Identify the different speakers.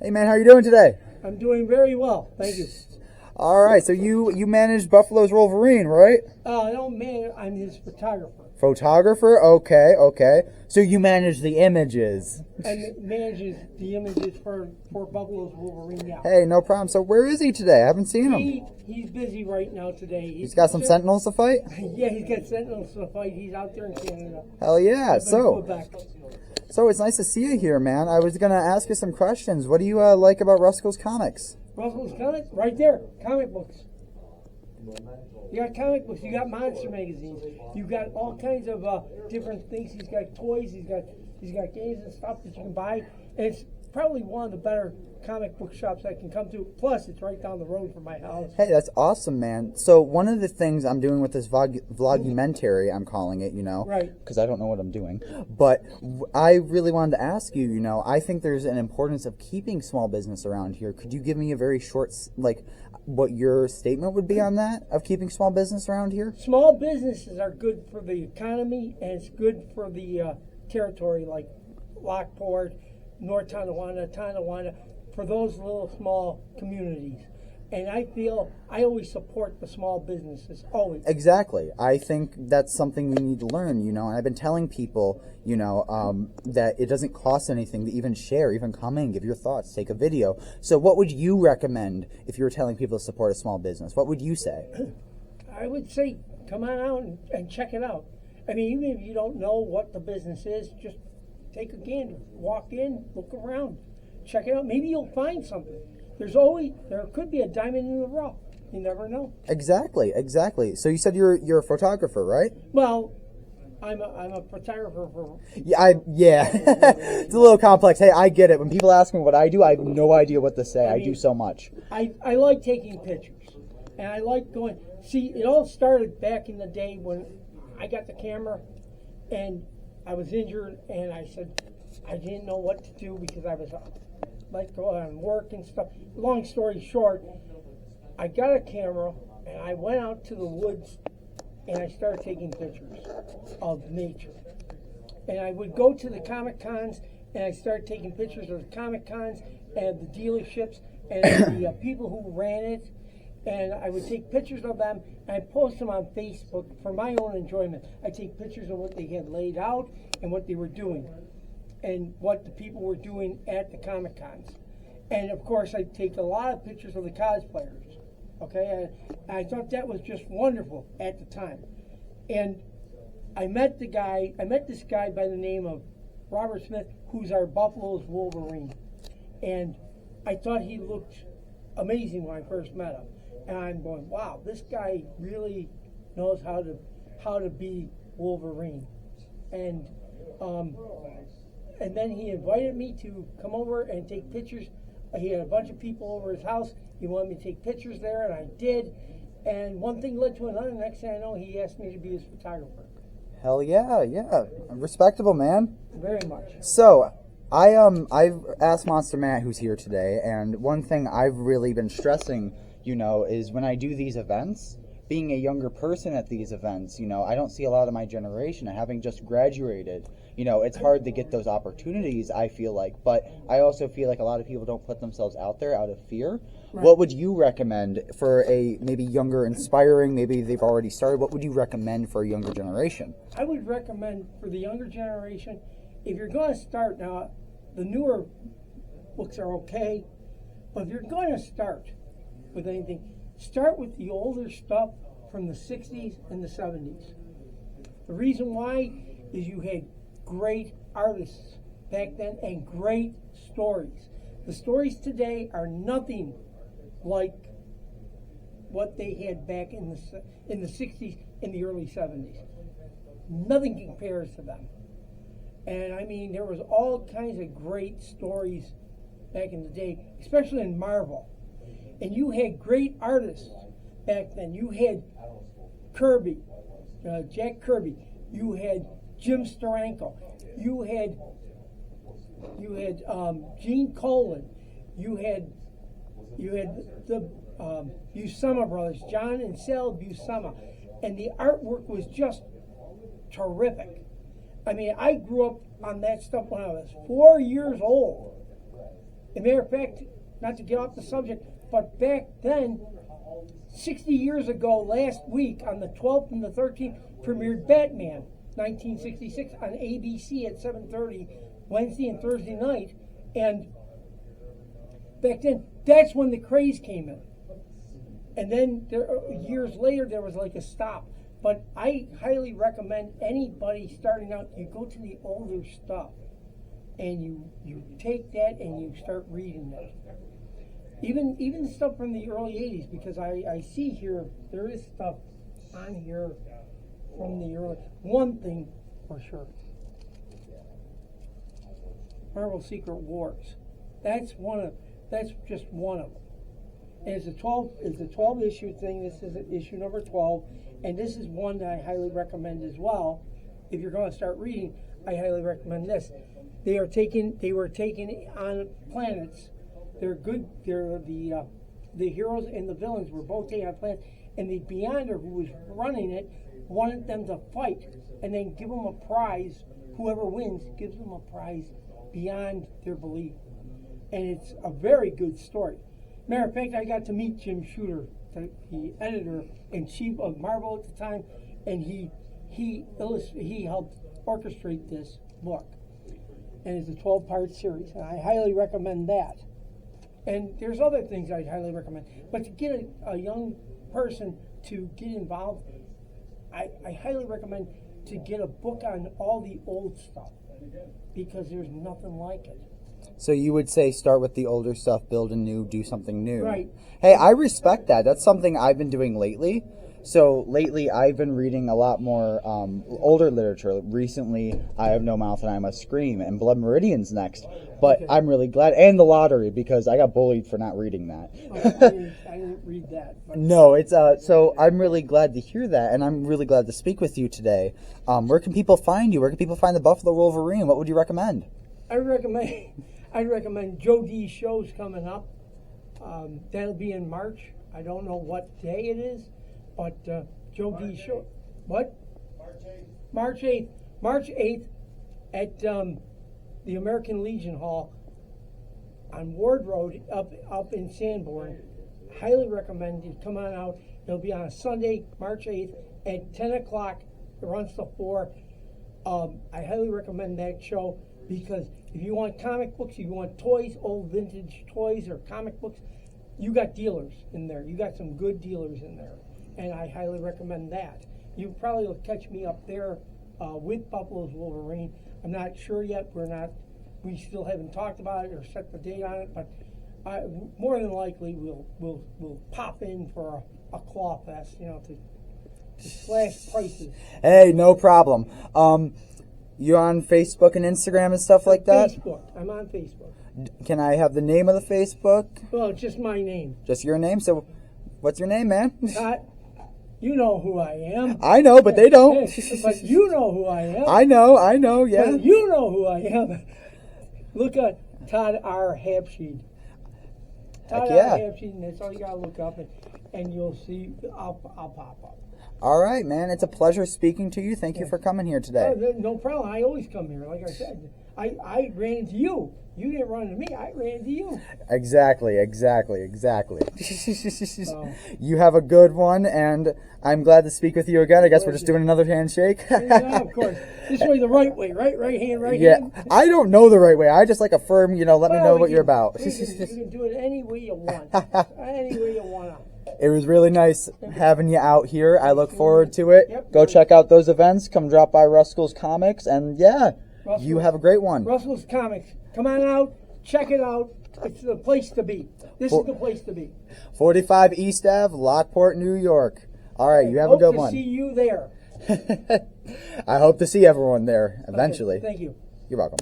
Speaker 1: Hey man, how are you doing today?
Speaker 2: I'm doing very well, thank you.
Speaker 1: All right, so you manage Buffalo's Wolverine, right?
Speaker 2: No, man, I'm his photographer.
Speaker 1: Photographer? Okay. So you manage the images.
Speaker 2: And manages the images for Buffalo's Wolverine now.
Speaker 1: Hey, no problem. So where is he today? I haven't seen him.
Speaker 2: He's busy right now today.
Speaker 1: He's got some Sentinels to fight?
Speaker 2: Yeah, he's got Sentinels to fight. He's out there in Canada.
Speaker 1: Hell yeah. So it's nice to see you here, man. I was going to ask you some questions. What do you like about Russkull's comics?
Speaker 2: Russkull's comics? Right there. Comic books. You got comic books. You got monster magazines. You got all kinds of different things. He's got toys. He's got games and stuff that you can buy. And it's probably one of the better comic book shops I can come to. Plus, it's right down the road from my house.
Speaker 1: Hey, that's awesome, man. So one of the things I'm doing with this vlogumentary, I'm calling it,
Speaker 2: right?
Speaker 1: Because I don't know what I'm doing. But I really wanted to ask you, I think there's an importance of keeping small business around here. Could you give me a very short, what your statement would be on that, of keeping small business around here?
Speaker 2: Small businesses are good for the economy, and it's good for the territory, like Lockport, North Tonawanda, for those little small communities. And I feel I always support the small businesses, always.
Speaker 1: Exactly. I think that's something we need to learn, and I've been telling people, that it doesn't cost anything to even share, even comment, give your thoughts, take a video. So what would you recommend if you were telling people to support a small business? What would you say?
Speaker 2: I would say come on out and check it out. I mean, even if you don't know what the business is, just take a gander. Walk in, look around, check it out. Maybe you'll find something. There could be a diamond in the rough. You never know. Exactly.
Speaker 1: So you said you're a photographer, right?
Speaker 2: Well, I'm a photographer for.
Speaker 1: Yeah. It's a little complex. Hey, I get it. When people ask me what I do, I have no idea what to say. I do so much.
Speaker 2: I like taking pictures, and I like going. See, it all started back in the day when I got the camera, and I was injured, and I said I didn't know what to do because I was going on work and stuff. Long story short, I got a camera and I went out to the woods and I started taking pictures of nature. And I would go to the Comic Cons and I started taking pictures of the Comic Cons and the dealerships and the people who ran it. And I would take pictures of them and I'd post them on Facebook for my own enjoyment. I'd take pictures of what they had laid out and what they were doing, and what the people were doing at the Comic Cons. And of course, I'd take a lot of pictures of the cosplayers. Okay, and I thought that was just wonderful at the time. And I met this guy by the name of Robert Smith, who's our Buffalo's Wolverine. And I thought he looked amazing when I first met him. And I'm going, wow, this guy really knows how to be Wolverine. And then he invited me to come over and take pictures. He had a bunch of people over his house. He wanted me to take pictures there, and I did. And one thing led to another. Next thing I know, he asked me to be his photographer.
Speaker 1: Hell yeah. Respectable, man.
Speaker 2: Very much.
Speaker 1: So, I've asked Monster Matt, who's here today, and one thing I've really been stressing, is when I do these events, being a younger person at these events, I don't see a lot of my generation. Having just graduated, it's hard to get those opportunities, I feel like. But I also feel like a lot of people don't put themselves out there out of fear. Right. What would you recommend for a maybe younger, inspiring, maybe they've already started, what would you recommend for a younger generation?
Speaker 2: I would recommend for the younger generation, if you're going to start now, the newer books are okay, but if you're going to start with anything, start with the older stuff from the 60s and the 70s. The reason why is you had great artists back then and great stories. The stories today are nothing like what they had back in the 60s and the early 70s. Nothing compares to them. And I mean, there was all kinds of great stories back in the day, especially in Marvel. And you had great artists back then. You had Kirby, Jack Kirby. You had Jim Steranko. You had Gene Colan. You had the Buscema brothers, John and Sal Buscema, and the artwork was just terrific. I mean, I grew up on that stuff when I was 4 years old. As a matter of fact, not to get off the subject, but back then, 60 years ago, last week, on the 12th and the 13th, premiered Batman, 1966, on ABC at 7:30, Wednesday and Thursday night. And back then, that's when the craze came in. And then years later, there was like a stop. But I highly recommend anybody starting out, you go to the older stuff and you take that and you start reading it. Even stuff from the early 80s, because I see here, there is stuff on here from the early, one thing for sure. Marvel Secret Wars. That's just one of them. And it's a 12 issue thing. This is issue number 12, and this is one that I highly recommend as well. If you're going to start reading, I highly recommend this. They were taken on planets. They're good. They're the heroes and the villains were both taken on planets, and the Beyonder, who was running it, wanted them to fight and then give them a prize. Whoever wins gives them a prize beyond their belief, and it's a very good story. Matter of fact, I got to meet Jim Shooter, the editor-in-chief of Marvel at the time, and he helped orchestrate this book. And it's a 12-part series, and I highly recommend that. And there's other things I'd highly recommend. But to get a young person to get involved, I highly recommend to get a book on all the old stuff, because there's nothing like it.
Speaker 1: So you would say start with the older stuff, build anew, do something new.
Speaker 2: Right.
Speaker 1: Hey, I respect that. That's something I've been doing lately. So lately I've been reading a lot more older literature. Recently, I Have No Mouth and I Must Scream, and Blood Meridian's next. But okay. I'm really glad. And The Lottery, because I got bullied for not reading that.
Speaker 2: I didn't read that. But.
Speaker 1: No, it's so I'm really glad to hear that, and I'm really glad to speak with you today. Where can people find you? Where can people find the Buffalo Wolverine? What would you recommend?
Speaker 2: I'd recommend Joe D's show's coming up. That'll be in March. I don't know what day it is, but Joe D's show. What? March 8th. March 8th at the American Legion Hall on Ward Road up in Sanborn. Highly recommend you come on out. It'll be on a Sunday, March 8th at 10 o'clock. It runs till 4. I highly recommend that show, because if you want comic books, if you want toys, old vintage toys or comic books, you got dealers in there. You got some good dealers in there, and I highly recommend that. You probably will catch me up there with Buffalo's Wolverine. I'm not sure yet. We still haven't talked about it or set the date on it, but more than likely we'll pop in for a claw fest, to slash prices.
Speaker 1: Hey, no problem. You on Facebook and Instagram and stuff like that?
Speaker 2: Facebook. I'm on Facebook.
Speaker 1: Can I have the name of the Facebook?
Speaker 2: Well, just my name.
Speaker 1: Just your name? So, what's your name, man?
Speaker 2: You know who I am.
Speaker 1: I know, but they don't.
Speaker 2: But you know who I am.
Speaker 1: I know, yeah.
Speaker 2: But you know who I am. Look at Todd R. Habschied. Todd R. Habschied, and that's all you gotta look up, and you'll see. I'll pop up.
Speaker 1: All right, man. It's a pleasure speaking to you. Thank you for coming here today.
Speaker 2: No problem. I always come here. Like I said, I ran into you. You didn't run into me. I ran into you.
Speaker 1: Exactly. You have a good one, and I'm glad to speak with you again. I guess we're just doing another handshake.
Speaker 2: Yeah, of course. This way, the right way, right? Right hand, right hand.
Speaker 1: Yeah, I don't know the right way. I just like a firm, let me know what you're about.
Speaker 2: You can do it any way you want. Any way you want.
Speaker 1: It was really nice having you out here. I look forward to it.
Speaker 2: Yep.
Speaker 1: Go check out those events. Come drop by Russkull's Comics. And you have a great one.
Speaker 2: Russkull's Comics. Come on out. Check it out. It's the place to be. This is the place to be.
Speaker 1: 45 East Ave, Lockport, New York. All right, you have a good one.
Speaker 2: Hope to see you there.
Speaker 1: I hope to see everyone there eventually.
Speaker 2: Okay, thank you.
Speaker 1: You're welcome.